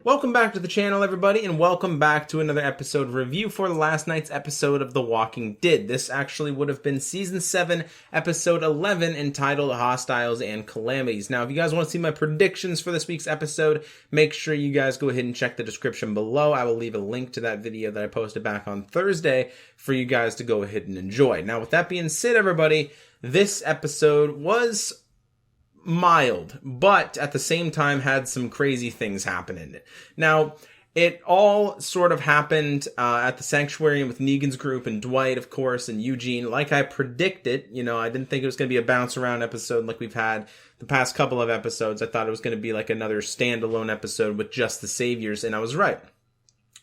Welcome back to the channel, everybody, and welcome back to another episode review for last night's episode of The Walking Dead. This actually would have been Season 7, Episode 11, entitled Hostiles and Calamities. Now, if you guys want to see my predictions for this week's episode, make sure you guys go ahead and check the description below. I will leave a link to that video that I posted back on Thursday for you guys to go ahead and enjoy. Now, with that being said, everybody, this episode was mild, but at the same time had some crazy things happen in it. Now, it all sort of happened at the sanctuary with Negan's group and Dwight, of course, and Eugene. Like I predicted, I didn't think it was going to be a bounce around episode like we've had the past couple of episodes. I thought it was going to be like another standalone episode with just the saviors, and I was right.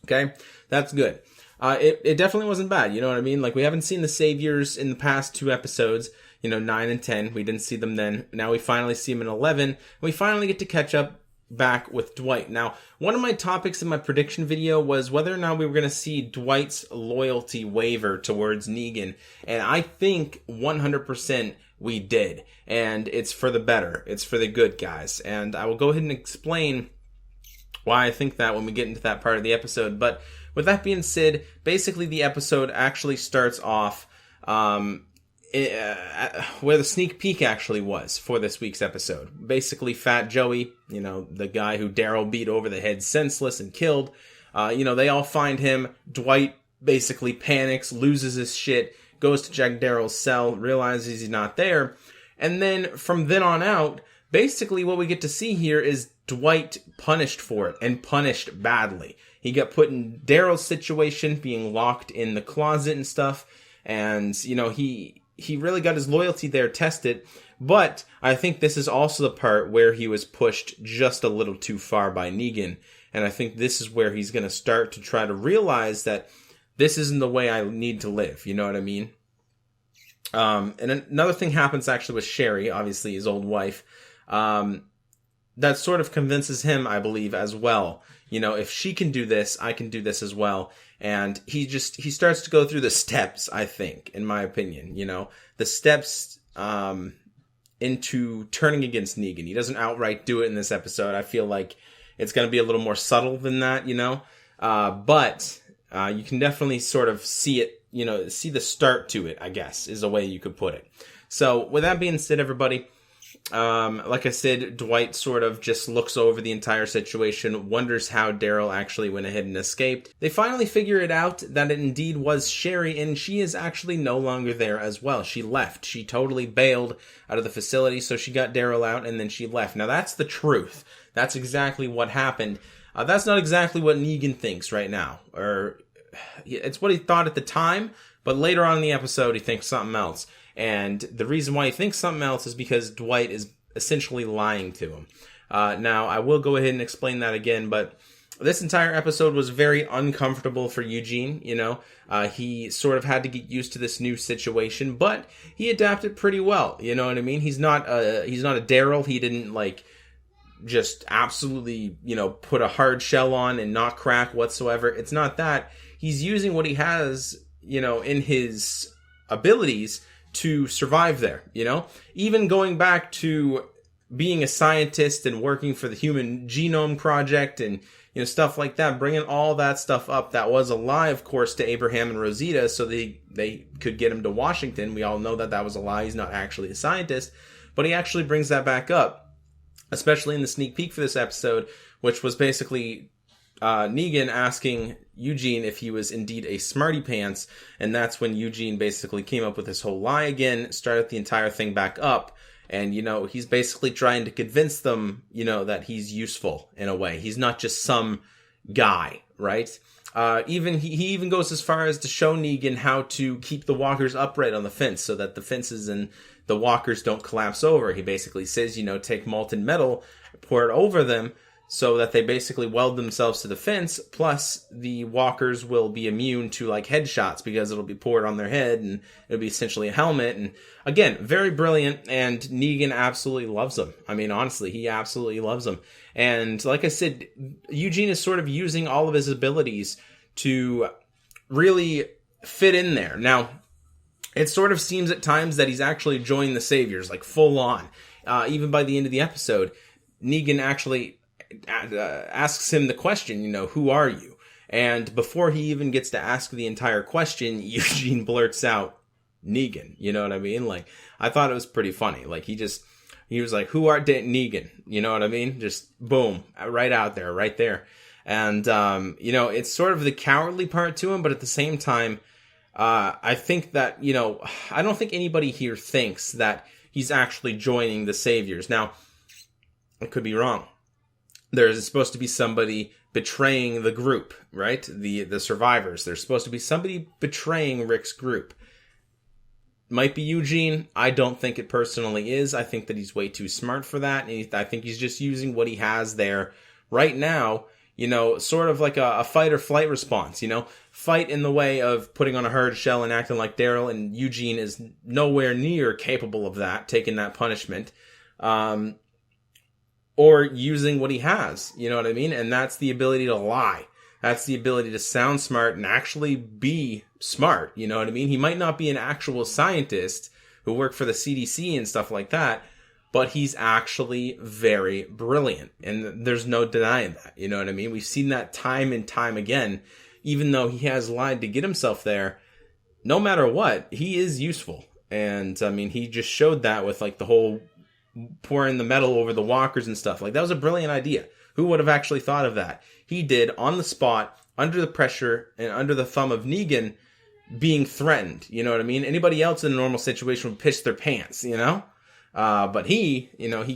Okay, that's good. It definitely wasn't bad, you know what I mean? Like, we haven't seen the saviors in the past two episodes. 9 and 10. We didn't see them then. Now we finally see them in 11. We finally get to catch up back with Dwight. Now, one of my topics in my prediction video was whether or not we were going to see Dwight's loyalty waver towards Negan. And I think 100% we did. And it's for the better. It's for the good, guys. And I will go ahead and explain why I think that when we get into that part of the episode. But with that being said, basically the episode actually starts off where the sneak peek actually was for this week's episode. Basically, Fat Joey, the guy who Daryl beat over the head senseless and killed, they all find him. Dwight basically panics, loses his shit, goes to check Daryl's cell, realizes he's not there. And then from then on out, basically what we get to see here is Dwight punished for it, and punished badly. He got put in Daryl's situation, being locked in the closet and stuff, and, he really got his loyalty there tested, but I think this is also the part where he was pushed just a little too far by Negan, and I think this is where he's going to start to try to realize that this isn't the way I need to live, you know what I mean? And another thing happens actually with Sherry, obviously his old wife, that sort of convinces him, I believe, as well. If she can do this, I can do this as well. And he starts to go through the steps, I think, in my opinion, the steps, into turning against Negan. He doesn't outright do it in this episode. I feel like it's going to be a little more subtle than that, but, you can definitely sort of see it, see the start to it, I guess, is a way you could put it. So with that being said, everybody, like I said, Dwight sort of just looks over the entire situation, wonders how Daryl actually went ahead and escaped. They finally figure it out that it indeed was Sherry, and she is actually no longer there as well. She left. She totally bailed out of the facility, so she got Daryl out, and then she left. Now, that's the truth. That's exactly what happened. That's not exactly what Negan thinks right now, or it's what he thought at the time, but later on in the episode, he thinks something else. And the reason why he thinks something else is because Dwight is essentially lying to him. Now, I will go ahead and explain that again, but this entire episode was very uncomfortable for Eugene, He sort of had to get used to this new situation, but he adapted pretty well, you know what I mean? He's not a Daryl. He didn't, just absolutely, put a hard shell on and not crack whatsoever. It's not that. He's using what he has, in his abilities to survive there, Even going back to being a scientist and working for the Human Genome Project and, stuff like that, bringing all that stuff up. That was a lie, of course, to Abraham and Rosita so they could get him to Washington. We all know that was a lie. He's not actually a scientist, but he actually brings that back up, especially in the sneak peek for this episode, which was basically Negan asking Eugene if he was indeed a smarty pants, and that's when Eugene basically came up with this whole lie again, started the entire thing back up, and he's basically trying to convince them, that he's useful in a way. He's not just some guy, right? He even goes as far as to show Negan how to keep the walkers upright on the fence so that the fences and the walkers don't collapse over. He basically says, take molten metal, pour it over them, so that they basically weld themselves to the fence, plus the walkers will be immune to headshots because it'll be poured on their head and it'll be essentially a helmet. And again, very brilliant, and Negan absolutely loves them. I mean, honestly, he absolutely loves them. And like I said, Eugene is sort of using all of his abilities to really fit in there. Now, it sort of seems at times that he's actually joined the Saviors, full on. Even by the end of the episode, Negan actually asks him the question, who are you? And before he even gets to ask the entire question, Eugene blurts out, Negan. You know what I mean? Like, I thought it was pretty funny. Like, he was like, who art Negan? You know what I mean? Just boom, right out there, right there. And, it's sort of the cowardly part to him, but at the same time, I think that, I don't think anybody here thinks that he's actually joining the Saviors. Now, I could be wrong. There's supposed to be somebody betraying the group, right? The survivors. There's supposed to be somebody betraying Rick's group. Might be Eugene. I don't think it personally is. I think that he's way too smart for that. And I think he's just using what he has there right now, sort of like a fight or flight response, fight in the way of putting on a hard shell and acting like Daryl, and Eugene is nowhere near capable of that, taking that punishment, or using what he has, you know what I mean? And that's the ability to lie. That's the ability to sound smart and actually be smart, you know what I mean? He might not be an actual scientist who worked for the CDC and stuff like that, but he's actually very brilliant, and there's no denying that, you know what I mean? We've seen that time and time again. Even though he has lied to get himself there, no matter what, he is useful. And, I mean, he just showed that with, like, the whole pouring the metal over the walkers and stuff. Like, that was a brilliant idea. Who would have actually thought of that? He did, on the spot, under the pressure, and under the thumb of Negan, being threatened, you know what I mean? Anybody else in a normal situation would piss their pants, But he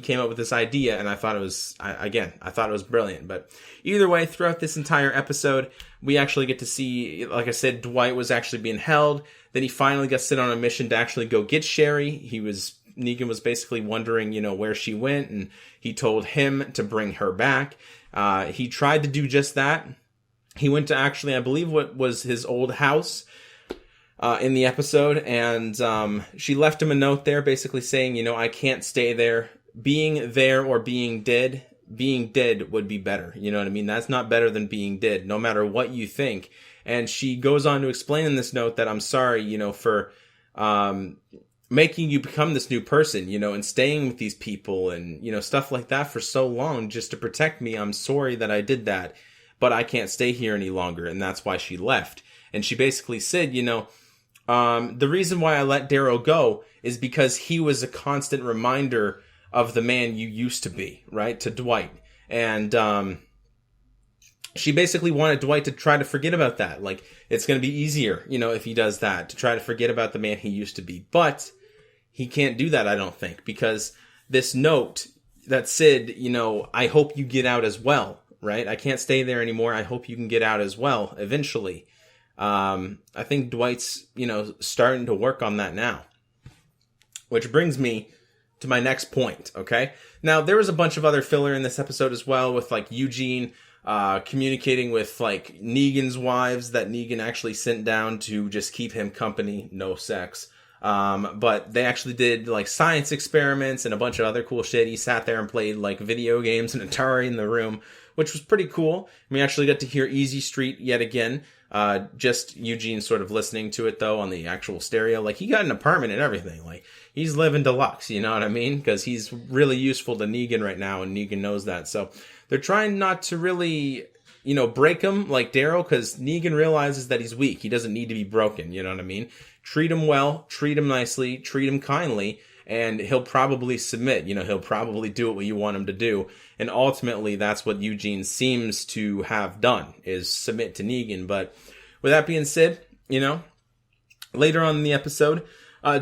came up with this idea, and I thought it was brilliant. But either way, throughout this entire episode, we actually get to see, like I said, Dwight was actually being held. Then he finally got sent on a mission to actually go get Sherry. Negan was basically wondering, where she went, and he told him to bring her back. He tried to do just that. He went to actually, I believe, what was his old house, in the episode, and she left him a note there basically saying, I can't stay there. Being there or being dead would be better. You know what I mean? That's not better than being dead, no matter what you think. And she goes on to explain in this note that I'm sorry, for making you become this new person, and staying with these people and, stuff like that for so long just to protect me. I'm sorry that I did that, but I can't stay here any longer. And that's why she left. And she basically said, the reason why I let Daryl go is because he was a constant reminder of the man you used to be, right? To Dwight. And she basically wanted Dwight to try to forget about that. Like, it's going to be easier, if he does that, to try to forget about the man he used to be. But he can't do that, I don't think, because this note that said, I hope you get out as well, right? I can't stay there anymore. I hope you can get out as well eventually. I think Dwight's, starting to work on that now. Which brings me to my next point, okay? Now, there was a bunch of other filler in this episode as well, with, like, Eugene communicating with, like, Negan's wives that Negan actually sent down to just keep him company, no sex. But they actually did, like, science experiments and a bunch of other cool shit. He sat there and played, like, video games and Atari in the room, which was pretty cool. We actually got to hear Easy Street yet again. Just Eugene sort of listening to it, though, on the actual stereo. Like, he got an apartment and everything. Like, he's living deluxe, you know what I mean? Because he's really useful to Negan right now, and Negan knows that. So they're trying not to really, break him like Daryl, because Negan realizes that he's weak. He doesn't need to be broken, you know what I mean? Treat him well, treat him nicely, treat him kindly, and he'll probably submit. He'll probably do what you want him to do. And ultimately, that's what Eugene seems to have done, is submit to Negan. But with that being said, later on in the episode,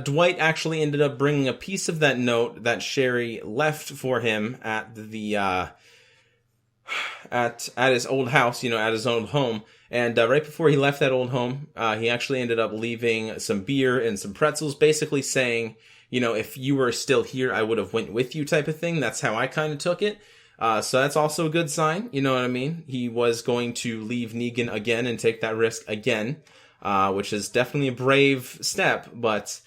Dwight actually ended up bringing a piece of that note that Sherry left for him at the at his old house, at his old home. And right before he left that old home, he actually ended up leaving some beer and some pretzels, basically saying, if you were still here, I would have went with you, type of thing. That's how I kind of took it. So that's also a good sign, you know what I mean? He was going to leave Negan again and take that risk again, which is definitely a brave step. But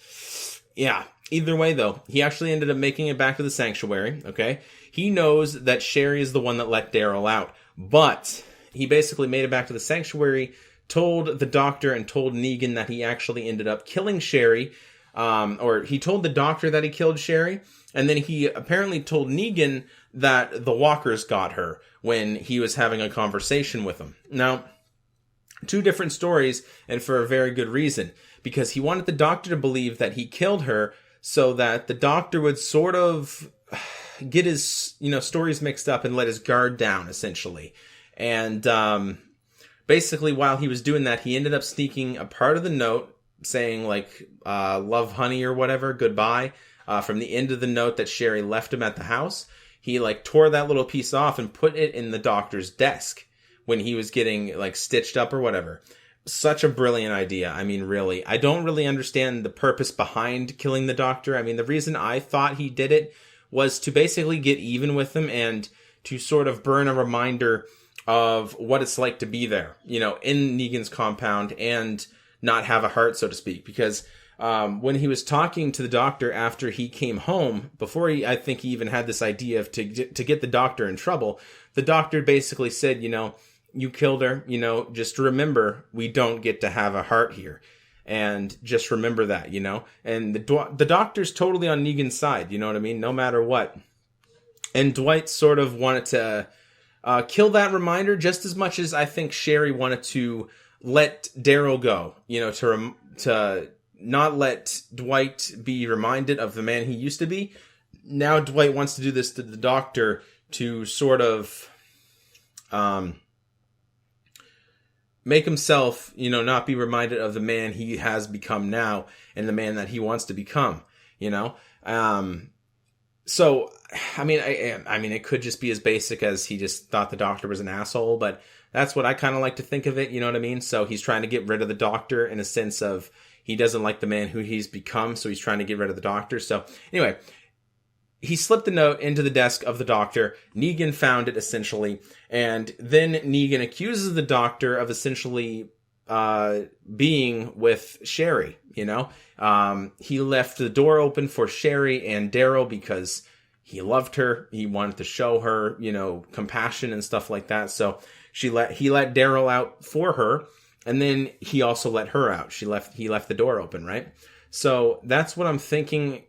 yeah, either way, though, he actually ended up making it back to the sanctuary, okay? He knows that Sherry is the one that let Daryl out, but he basically made it back to the sanctuary, told the doctor and told Negan that he actually ended up killing Sherry, or he told the doctor that he killed Sherry, and then he apparently told Negan that the walkers got her when he was having a conversation with them. Now, two different stories, and for a very good reason, because he wanted the doctor to believe that he killed her so that the doctor would sort of get his, stories mixed up and let his guard down, essentially. And basically, while he was doing that, he ended up sneaking a part of the note saying, like, love honey or whatever, goodbye, from the end of the note that Sherry left him at the house. He, like, tore that little piece off and put it in the doctor's desk when he was getting, like, stitched up or whatever. Such a brilliant idea. I mean, really. I don't really understand the purpose behind killing the doctor. I mean, the reason I thought he did it was to basically get even with him and to sort of burn a reminder of what it's like to be there, in Negan's compound and not have a heart, so to speak. Because when he was talking to the doctor after he came home, before I think he even had this idea of to get the doctor in trouble, the doctor basically said, you killed her, just remember, we don't get to have a heart here. And just remember that, And the doctor's totally on Negan's side, you know what I mean? No matter what. And Dwight sort of wanted to kill that reminder just as much as I think Sherry wanted to let Daryl go, to not let Dwight be reminded of the man he used to be. Now Dwight wants to do this to the doctor to sort of make himself, not be reminded of the man he has become now and the man that he wants to become, So, I mean, it could just be as basic as he just thought the doctor was an asshole, but that's what I kind of like to think of it, you know what I mean? So he's trying to get rid of the doctor in a sense of he doesn't like the man who he's become, so he's trying to get rid of the doctor. So, anyway, he slipped the note into the desk of the doctor. Negan found it, essentially, and then Negan accuses the doctor of essentially being with Sherry, He left the door open for Sherry and Daryl because he loved her. He wanted to show her, compassion and stuff like that. So he let Daryl out for her, and then he also let her out. He left the door open, right? So that's what I'm thinking,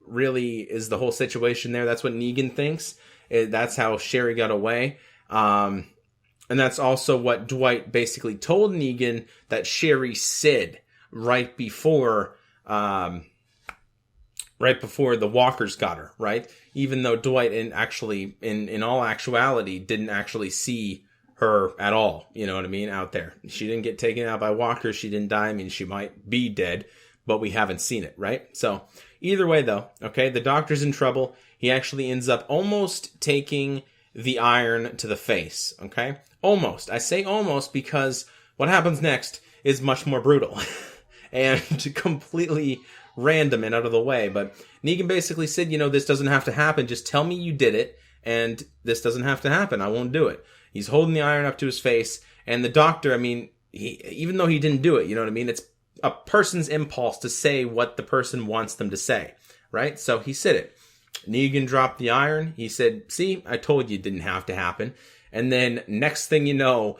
really is the whole situation there. That's what Negan thinks. That's how Sherry got away. And that's also what Dwight basically told Negan that Sherry said right before the walkers got her, right? Even though Dwight in all actuality didn't actually see her at all, you know what I mean, out there. She didn't get taken out by walkers, she didn't die. I mean, she might be dead, but we haven't seen it, right? So either way though, okay, the doctor's in trouble. He actually ends up almost taking the iron to the face, okay? Almost. I say almost because what happens next is much more brutal and completely random and out of the way. But Negan basically said, this doesn't have to happen. Just tell me you did it, and this doesn't have to happen. I won't do it. He's holding the iron up to his face, and the doctor, even though he didn't do it, you know what I mean? It's a person's impulse to say what the person wants them to say, right? So he said it. Negan dropped the iron. He said, see, I told you it didn't have to happen. And then next thing you know,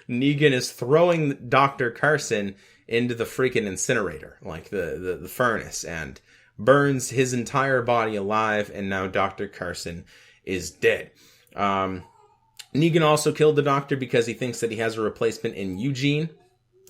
Negan is throwing Dr. Carson into the freaking incinerator, like the furnace, and burns his entire body alive, and now Dr. Carson is dead. Negan also killed the doctor because he thinks that he has a replacement in Eugene.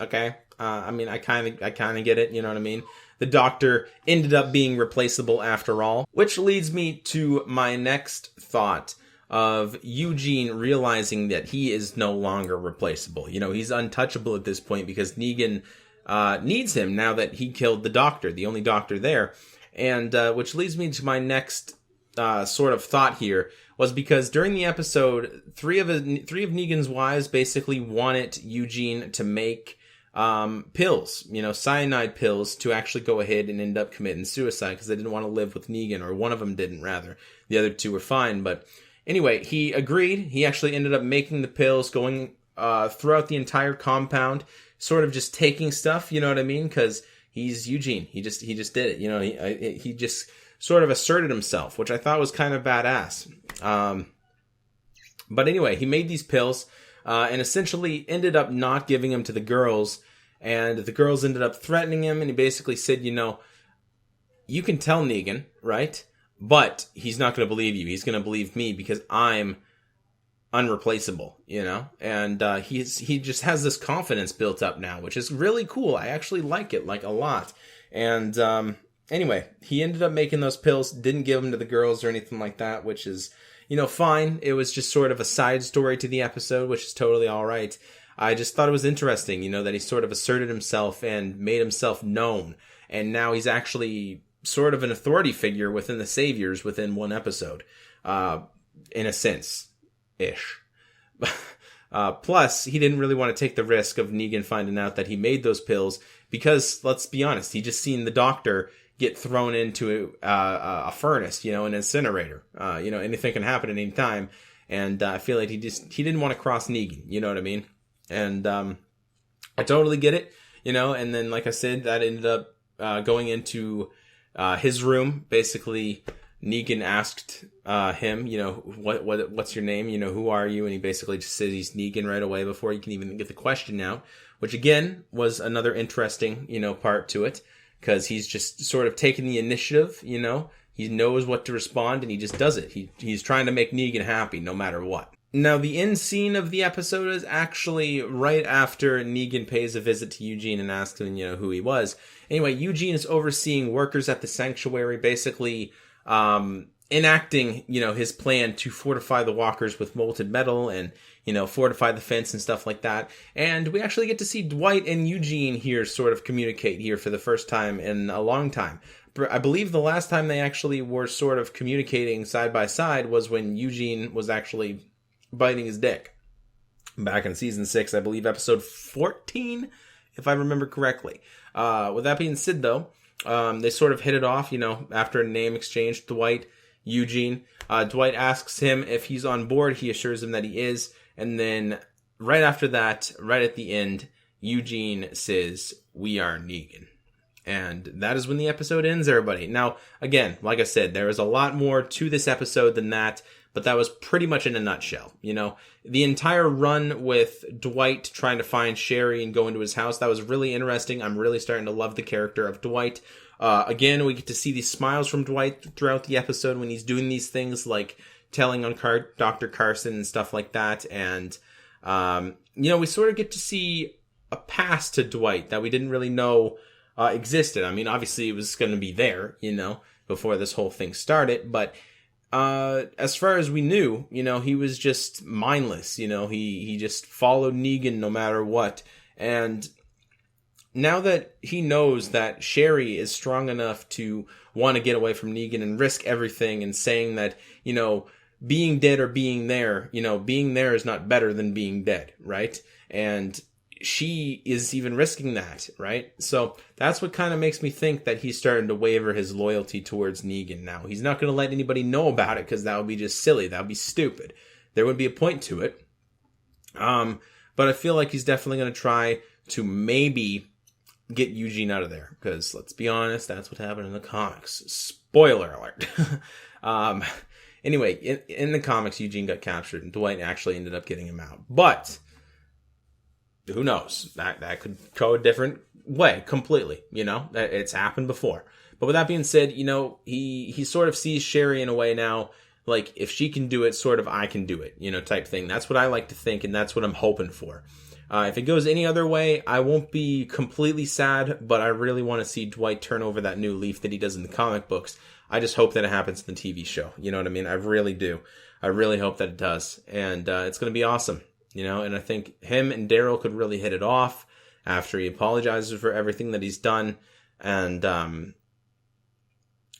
Okay? I kind of get it, you know what I mean? The doctor ended up being replaceable after all, which leads me to my next thought of Eugene realizing that he is no longer replaceable. He's untouchable at this point because Negan needs him now that he killed the doctor, the only doctor there. And which leads me to my next sort of thought here, was because during the episode, three of Negan's wives basically wanted Eugene to make pills, cyanide pills, to actually go ahead and end up committing suicide because they didn't want to live with Negan, or one of them didn't, rather. The other two were fine, but anyway, he agreed. He actually ended up making the pills, going throughout the entire compound, sort of just taking stuff, you know what I mean? Because he's Eugene. He just did it, he just sort of asserted himself, which I thought was kind of badass. But anyway, he made these pills, and essentially ended up not giving them to the girls, and the girls ended up threatening him, and he basically said, you can tell Negan, right? But he's not going to believe you. He's going to believe me because I'm unreplaceable, and he just has this confidence built up now, which is really cool. I actually like it a lot. And anyway, he ended up making those pills, didn't give them to the girls or anything like that, which is fine. It was just sort of a side story to the episode, which is totally all right. I just thought it was interesting, that he sort of asserted himself and made himself known, and now he's actually sort of an authority figure within the Saviors within one episode, in a sense. Ish. Plus, he didn't really want to take the risk of Negan finding out that he made those pills because, let's be honest, he just seen the doctor get thrown into a furnace, an incinerator. Anything can happen at any time, and I feel like he didn't want to cross Negan. You know what I mean? And I totally get it. And then, like I said, that ended up going into his room. Basically, Negan asked him, what's your name? Who are you? And he basically just says he's Negan right away before he can even get the question out, which again was another interesting, part to it, because he's just sort of taking the initiative, he knows what to respond and he just does it. He's trying to make Negan happy no matter what. Now, the end scene of the episode is actually right after Negan pays a visit to Eugene and asks him, who he was. Anyway, Eugene is overseeing workers at the sanctuary, basically enacting, his plan to fortify the walkers with molten metal and, fortify the fence and stuff like that. And we actually get to see Dwight and Eugene here sort of communicate here for the first time in a long time. I believe the last time they actually were sort of communicating side by side was when Eugene was actually biting his dick. Back in season 6, I believe episode 14, if I remember correctly. With that being said, though, they sort of hit it off, after a name exchange, Dwight, Eugene. Dwight asks him if he's on board. He assures him that he is. And then right after that, right at the end, Eugene says, "We are Negan." And that is when the episode ends, everybody. Now, again, like I said, there is a lot more to this episode than that, but that was pretty much in a nutshell. The entire run with Dwight trying to find Sherry and go into his house, that was really interesting. I'm really starting to love the character of Dwight. Again, we get to see these smiles from Dwight throughout the episode when he's doing these things like telling on Dr. Carson and stuff like that. And, we sort of get to see a past to Dwight that we didn't really know existed. I mean, obviously it was going to be there, before this whole thing started. But as far as we knew, he was just mindless. He just followed Negan no matter what. And now that he knows that Sherry is strong enough to want to get away from Negan and risk everything, and saying that, being dead or being there, being there is not better than being dead, right? And she is even risking that, right? So that's what kind of makes me think that he's starting to waver his loyalty towards Negan now. He's not going to let anybody know about it because that would be just silly. That would be stupid. There would be a point to it. But I feel like he's definitely going to try to maybe get Eugene out of there, because let's be honest, that's what happened in the comics. Spoiler alert. Anyway, in the comics, Eugene got captured and Dwight actually ended up getting him out. But who knows? That could go a different way completely. It's happened before. But with that being said, he sort of sees Sherry in a way now, like, if she can do it, sort of I can do it, type thing. That's what I like to think, and that's what I'm hoping for. If it goes any other way, I won't be completely sad, but I really want to see Dwight turn over that new leaf that he does in the comic books. I just hope that it happens in the TV show. You know what I mean? I really do. I really hope that it does. And it's going to be awesome. And I think him and Daryl could really hit it off after he apologizes for everything that he's done. And,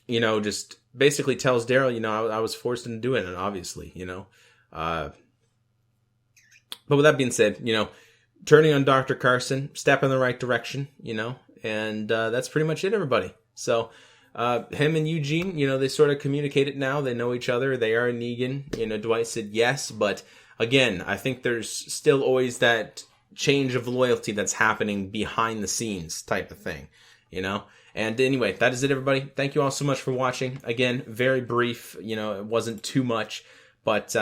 just basically tells Daryl, I was forced into doing it, obviously, But with that being said, turning on Dr. Carson, step in the right direction, and that's pretty much it, everybody. So, him and Eugene, they sort of communicate it now. They know each other. They are Negan. Dwight said yes, but again, I think there's still always that change of loyalty that's happening behind the scenes type of thing, And anyway, that is it, everybody. Thank you all so much for watching. Again, very brief, it wasn't too much, but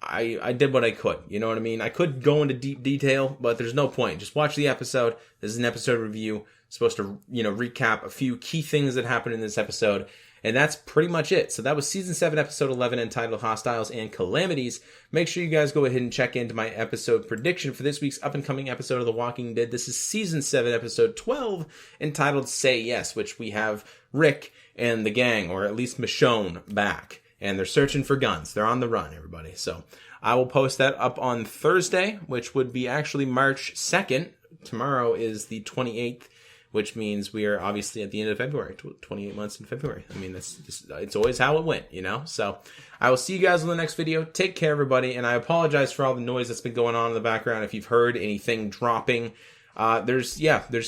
I did what I could, you know what I mean? I could go into deep detail, but there's no point. Just watch the episode. This is an episode review. It's supposed to, recap a few key things that happened in this episode. And that's pretty much it. So that was Season 7, Episode 11, entitled Hostiles and Calamities. Make sure you guys go ahead and check into my episode prediction for this week's up-and-coming episode of The Walking Dead. This is Season 7, Episode 12, entitled Say Yes, which we have Rick and the gang, or at least Michonne, back. And they're searching for guns. They're on the run, everybody. So I will post that up on Thursday, which would be actually March 2nd. Tomorrow is the 28th. Which means we are obviously at the end of February, 28 months in February. I mean, it's always how it went, you know? So I will see you guys in the next video. Take care, everybody. And I apologize for all the noise that's been going on in the background. If you've heard anything dropping, there's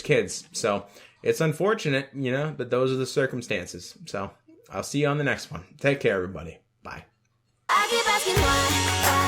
kids. So it's unfortunate, you know, but those are the circumstances. So I'll see you on the next one. Take care, everybody. Bye. I keep asking why.